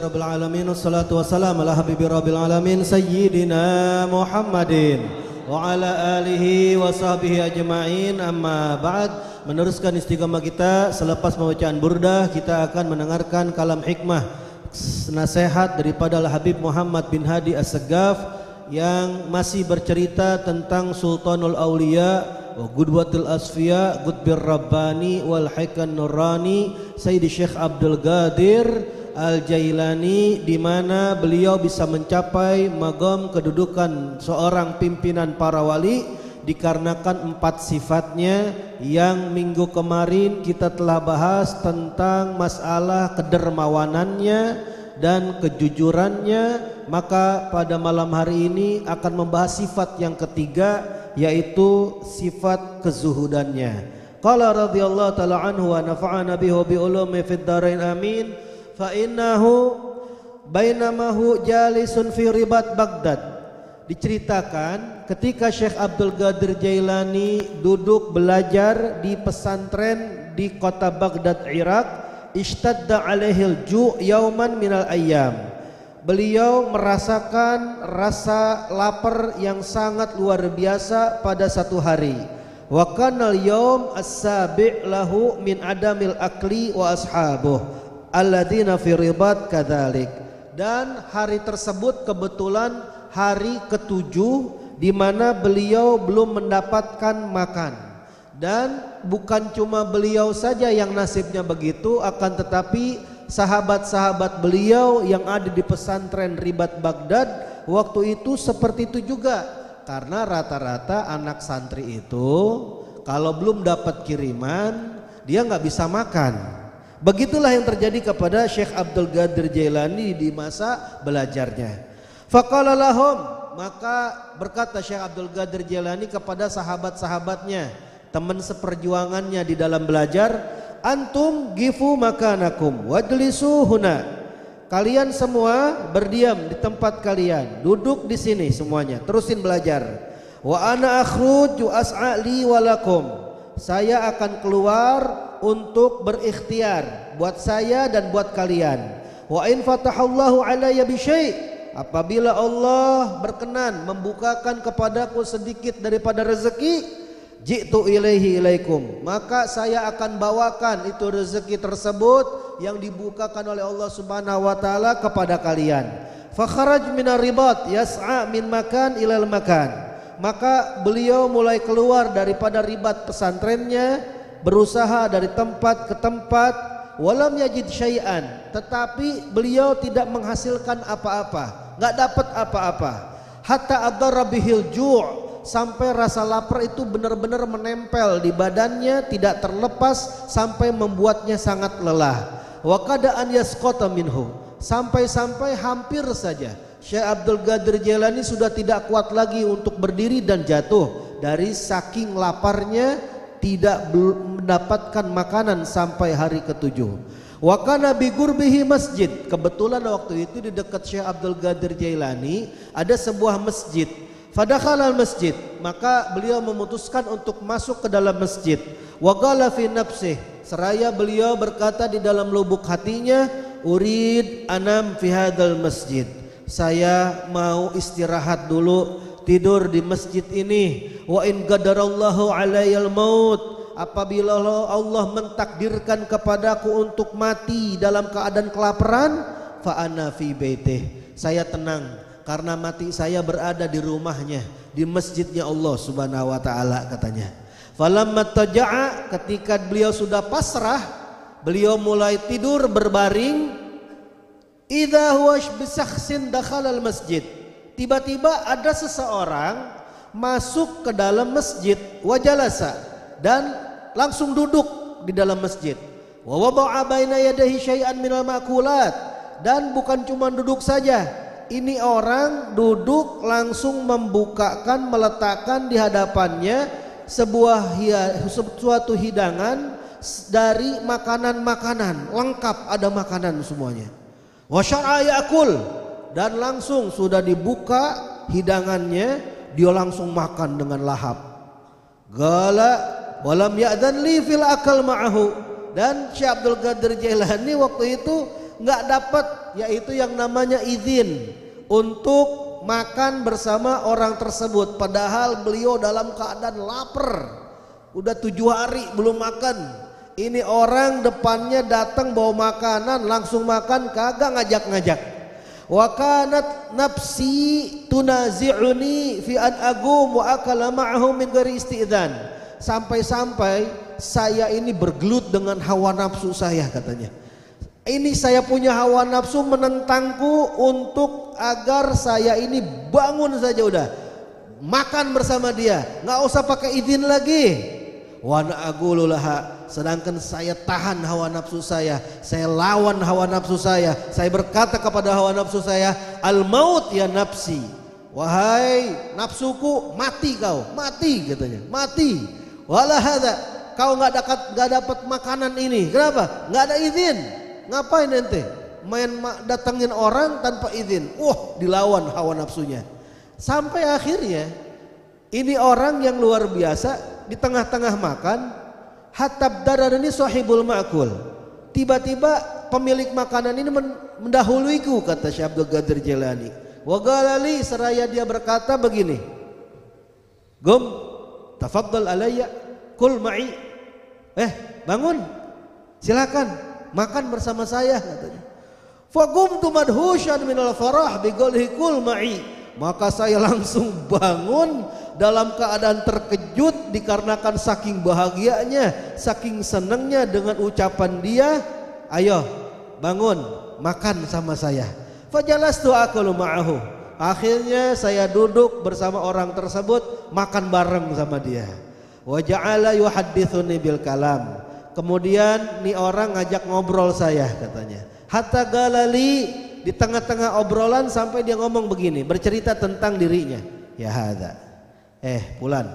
rabbil alamin, wassalatu wassalamu ala habibi rabbil alamin sayyidina Muhammadin wa ala alihi wa sahbihi ajma'in. Amma ba'd. Meneruskan istiqamah kita selepas pembacaan burdah, kita akan mendengarkan kalam hikmah nasihat daripada Al-Habib Muhammad bin Hadi As-Saggaf yang masih bercerita tentang Sultanul Auliya wa Qudwatul Asfiya Qutbir Rabbani wal Hakan Nurani Sayyidi Syekh Abdul Qadir Al-Jailani, di mana beliau bisa mencapai maqam kedudukan seorang pimpinan para wali dikarenakan 4 sifatnya yang minggu kemarin kita telah bahas tentang masalah kedermawanannya dan kejujurannya. Maka pada malam hari ini akan membahas sifat yang ketiga, yaitu sifat kezuhudannya. Qala radhiyallahu ta'ala anhu wa nafa'ana bihi bi ulumi fid dharain amin. Fa innahu bainamahu jalisun fi ribat Baghdad. Diceritakan ketika Syekh Abdul Qadir Jailani duduk belajar di pesantren di kota Baghdad, Irak, ishtadda alaihil ju' yauman minal ayyam. Beliau merasakan rasa lapar yang sangat luar biasa pada satu hari. Wa kanal yaum as-sabi' lahu min adamil akli wa ashabuh alladzina fi ribat kadzalik. Dan hari tersebut kebetulan hari ke-7 di mana beliau belum mendapatkan makan. Dan bukan cuma beliau saja yang nasibnya begitu, akan tetapi sahabat-sahabat beliau yang ada di pesantren Ribat Baghdad waktu itu seperti itu juga. Karena rata-rata anak santri itu kalau belum dapat kiriman dia nggak bisa makan. Begitulah yang terjadi kepada Syekh Abdul Qadir Jailani di masa belajarnya. Faqala lahum, maka berkata Syekh Abdul Qadir Jailani kepada sahabat-sahabatnya, teman seperjuangannya di dalam belajar, antum gifu makanakum wajlisu huna. Kalian semua berdiam di tempat kalian, duduk di sini semuanya, terusin belajar. Wa ana akhruju as'ali walakum. Saya akan keluar untuk berikhtiar buat saya dan buat kalian. Wa in fatahallahu alayya bi syai', apabila Allah berkenan membukakan kepadaku sedikit daripada rezeki, jitu ilaihi ilaikum, maka saya akan bawakan itu rezeki tersebut yang dibukakan oleh Allah Subhanahu wa taala kepada kalian. Fa kharaj minar ribat yas'a min makan ilal makan. Maka beliau mulai keluar daripada ribat pesantrennya, berusaha dari tempat ke tempat, walam yajid syai'an, tetapi beliau tidak menghasilkan apa-apa, enggak dapat apa-apa. Hatta adarra bihil ju', sampai rasa lapar itu benar-benar menempel di badannya, tidak terlepas sampai membuatnya sangat lelah. Wa qada an yasqata minhu, sampai-sampai hampir saja Syekh Abdul Qadir Jailani sudah tidak kuat lagi untuk berdiri dan jatuh dari saking laparnya, tidak mendapatkan makanan sampai hari ke-7. Wa kana bi gurbihi masjid, kebetulan waktu itu di dekat Syekh Abdul Qadir Jailani ada sebuah masjid. Fadakhala al-masjid, maka beliau memutuskan untuk masuk ke dalam masjid. Wa qala fi nafsih, seraya beliau berkata di dalam lubuk hatinya, urid anam fi hadzal masjid. Saya mau istirahat dulu, tidur di masjid ini. Wa in qadarallahu alayyal maut, apabila Allah mentakdirkan kepadaku untuk mati dalam keadaan kelaparan, fa ana fi baitih, saya tenang karena mati saya berada di rumahnya, di masjidnya Allah Subhanahu wa taala, katanya. Falamma taja'a, ketika beliau sudah pasrah, beliau mulai tidur berbaring. Idza huwa bisakhsin dakhala al-masjid, tiba-tiba ada seseorang masuk ke dalam masjid, wajalasa, dan langsung duduk di dalam masjid. Wa wada'a baina yadayhi syai'an minal ma'kulat, dan bukan cuma duduk saja, ini orang duduk langsung membukakan, meletakkan di hadapannya suatu hidangan dari makanan-makanan, lengkap ada makanan semuanya. Wa syara'a ya'kul, dan langsung sudah dibuka hidangannya, dia langsung makan dengan lahap. Gala walam ya'dan li fil akal ma'ahu, dan Syekh Abdul Qadir Jailani waktu itu nggak dapat yaitu yang namanya izin untuk makan bersama orang tersebut, padahal beliau dalam keadaan lapar, udah 7 hari belum makan. Ini orang depannya datang bawa makanan, langsung makan, kagak ngajak-ngajak. Wa kanat nafsi tunazi'uni fi an agum wa akala ma'ahu min ghairi isti'dzan. Sampai-sampai saya ini bergelut dengan hawa nafsu saya, katanya. Ini saya punya hawa nafsu menentangku untuk agar saya ini bangun saja udah makan bersama dia, nggak usah pakai izin lagi. Wa na'aqulu laha, sedangkan saya tahan hawa nafsu saya lawan hawa nafsu saya berkata kepada hawa nafsu saya, al maut ya nafsi, wahai nafsuku, mati kau, mati, katanya, mati. Wala hadza, kau nggak dapat makanan ini, kenapa? Nggak ada izin. Ngapain ente main datangin orang tanpa izin? Dilawan hawa nafsunya. Sampai akhirnya ini orang yang luar biasa, di tengah-tengah makan, hatab daradani sahibul ma'kul, tiba-tiba pemilik makanan ini mendahuluiku, kata Syekh Abdul Qadir Jailani. Wa galali, seraya dia berkata begini, Gum tafaddal alayya kul ma'i, bangun, silakan makan bersama saya, katanya. Faqumtu madhusyan minal farah biqaulihi kul ma'i, maka saya langsung bangun dalam keadaan terkejut dikarenakan saking bahagianya, saking senangnya dengan ucapan dia, ayo bangun makan sama saya. Fajalastu akulu ma'ahu, akhirnya saya duduk bersama orang tersebut, makan bareng sama dia. Wa ja'ala yuhaddithuni bil kalam, kemudian nih orang ngajak ngobrol saya, katanya. Hatta galali, di tengah-tengah obrolan sampai dia ngomong begini, bercerita tentang dirinya. Ya hadza, Fulan,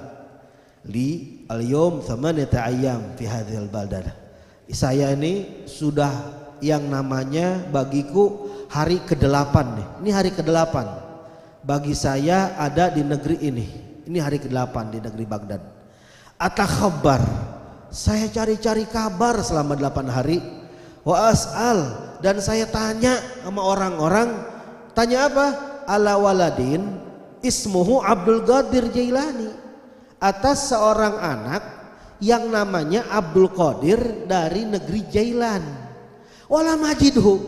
li al-yawm thamaniyata ayyam fi hadhil baldah. Saya ini sudah yang namanya bagiku hari ke-8 nih. Ini hari ke-8 bagi saya ada di negeri ini. Ini hari ke-8 di negeri Baghdad. Atakhabbar, saya cari-cari kabar selama 8 hari. Wa as'al, dan saya tanya sama orang-orang. Tanya apa? Ala waladin ismuhu Abdul Qadir Jailani, atas seorang anak yang namanya Abdul Qadir dari negeri Jailan. Wala majidhu,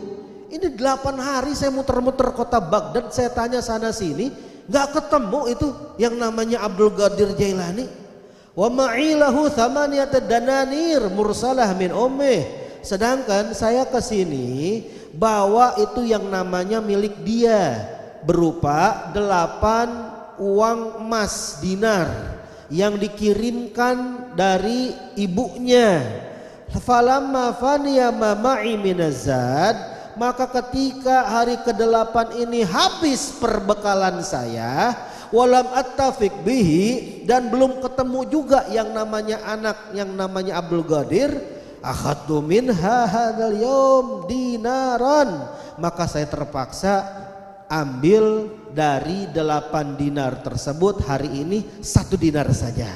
ini 8 hari saya muter-muter kota Baghdad, saya tanya sana sini, nggak ketemu itu yang namanya Abdul Qadir Jailani. Wa ma'ilahu thamaniyata dananir mursalah min ummih, sedangkan saya kesini bawa itu yang namanya milik dia, berupa 8 uang emas dinar yang dikirimkan dari ibunya. Falamma faniya ma ma'i minazad, maka ketika hari ke-8 ini habis perbekalan saya, walam attafiq bihi, dan belum ketemu juga yang namanya anak yang namanya Abdul Qadir, akhadtu minha hadzal yaum dinaran, maka saya terpaksa ambil dari 8 dinar tersebut hari ini 1 dinar saja.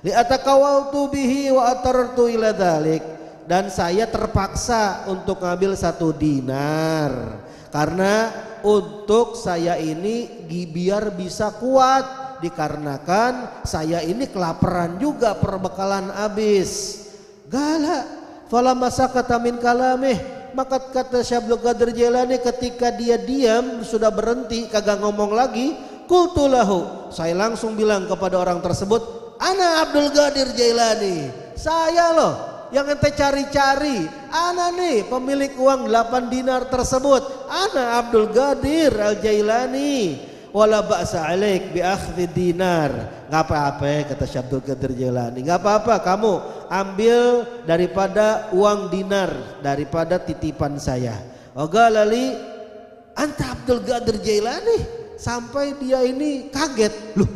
Li atakawaltu bihi wa atartu ila dzalik, dan saya terpaksa untuk ngambil 1 dinar karena untuk saya ini biar bisa kuat, dikarenakan saya ini kelaparan juga, perbekalan habis. Gala falamma sakata min kalamih, maka kata Syekh Abdul Qadir Jailani ketika dia diam, sudah berhenti kagak ngomong lagi, qultu lahu, saya langsung bilang kepada orang tersebut, ana Abdul Qadir Jailani, saya loh yang ente cari-cari, ana nih pemilik uang 8 dinar tersebut, ana Abdul Qadir Al-Jailani. Wala ba'sa alaik bi akhdhi dinar, enggak apa-apa, kata Syekh Abdul Qadir Jailani, enggak apa-apa kamu ambil daripada uang dinar, daripada titipan saya. Wagalali anta Abdul Qadir Jailani, sampai dia ini kaget, loh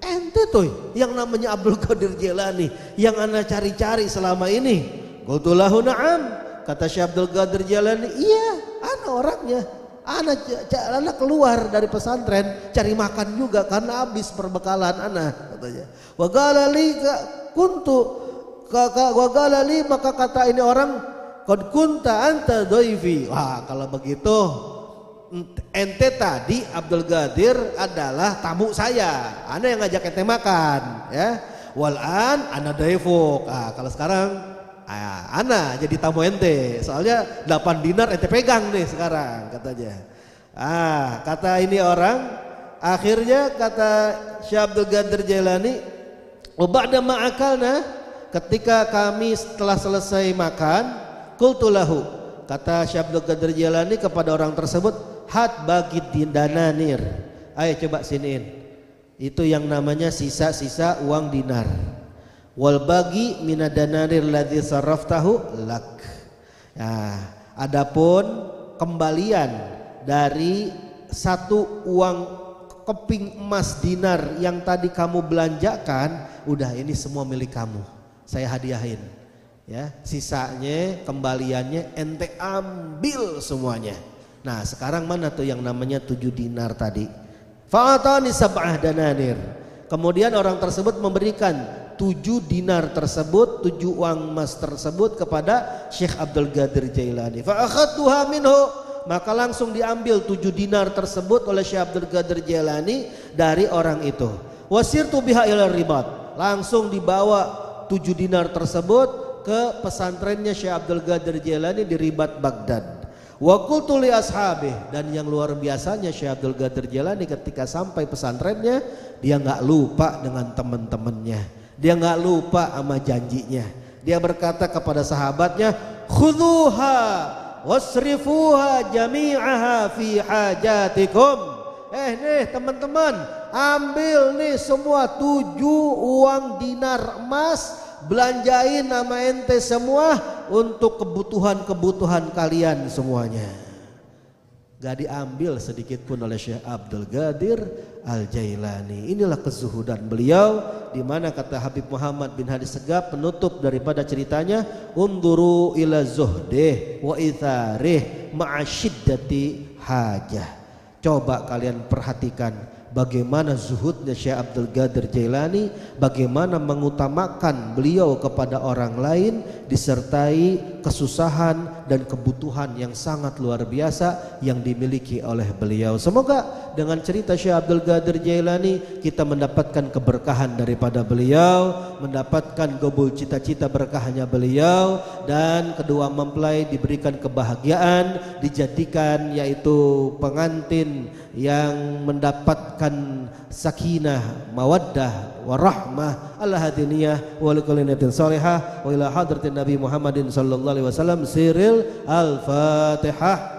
ente tuh yang namanya Abdul Qadir Jailani yang ana cari-cari selama ini. Qultu lahu na'am, kata Syekh Abdul Qadir Jailani, iya ana orangnya. Anak keluar dari pesantren cari makan juga karena habis perbekalan anak, katanya. Wagalali kuntu wagalali, maka kata ini orang, qad kunta anta dhaifi. Wah, kalau begitu ente tadi Abdul Qadir adalah tamu saya, ana yang ngajak ente makan ya. Walan ana daifuk. Kalau sekarang ana jadi tamu ente, soalnya 8 dinar ente pegang nih sekarang katanya. Kata ini orang, akhirnya kata Syekh Abdul Qadir Jailani, ba'da ma'akalna, ketika kami setelah selesai makan, qultu lahu, kata Syekh Abdul Qadir Jailani kepada orang tersebut, hat bagi dindananir, ayo coba siniin itu yang namanya sisa-sisa uang dinar. Wal bagi minadananir ladzi sarraftahu lak. Adapun kembalian dari satu uang keping emas dinar yang tadi kamu belanjakan, udah ini semua milik kamu, saya hadiahin ya. Sisanya kembaliannya ente ambil semuanya. Nah sekarang mana tuh yang namanya 7 dinar tadi? Fa'atani sab'ah dananir. Kemudian orang tersebut memberikan 7 dinar tersebut, 7 uang emas tersebut kepada Syekh Abdul Qadir Jailani. Fa'akhadtuha minhu, maka langsung diambil 7 dinar tersebut oleh Syekh Abdul Qadir Jailani dari orang itu. Wasirtu biha ila ribat, langsung dibawa 7 dinar tersebut ke pesantrennya Syekh Abdul Qadir Jailani di Ribat Baghdad. Wa qultu li ashabih, dan yang luar biasanya Syekh Abdul Qadir Jailani ketika sampai pesantrennya, dia nggak lupa dengan teman-temannya, dia nggak lupa sama janjinya. Dia berkata kepada sahabatnya, khudhuha wasrifuha jami'aha fi hajatikum. Nih teman-teman, ambil nih semua 7 uang dinar emas, belanjain nama ente semua untuk kebutuhan-kebutuhan kalian semuanya. Gak diambil sedikit pun oleh Syekh Abdul Qadir Al-Jailani. Inilah kezuhudan beliau, di mana kata Habib Muhammad bin Hadi Segaf penutup daripada ceritanya, unduru ila zuhdih wa itharih ma'asyiddati hajah. Coba kalian perhatikan bagaimana zuhudnya Syekh Abdul Qadir Jailani, bagaimana mengutamakan beliau kepada orang lain disertai kesusahan dan kebutuhan yang sangat luar biasa yang dimiliki oleh beliau. Semoga dengan cerita Syekh Abdul Qadir Jailani kita mendapatkan keberkahan daripada beliau, mendapatkan gobul cita-cita berkahnya beliau, dan kedua mempelai diberikan kebahagiaan, dijadikan yaitu pengantin yang mendapatkan sakinah, mawaddah, warahmah, al-hadiniyah, wa likulinatin salihah, wa ila hadratin Nabi Muhammadin sallallahu alaihi wasallam. Siril al-Fatihah.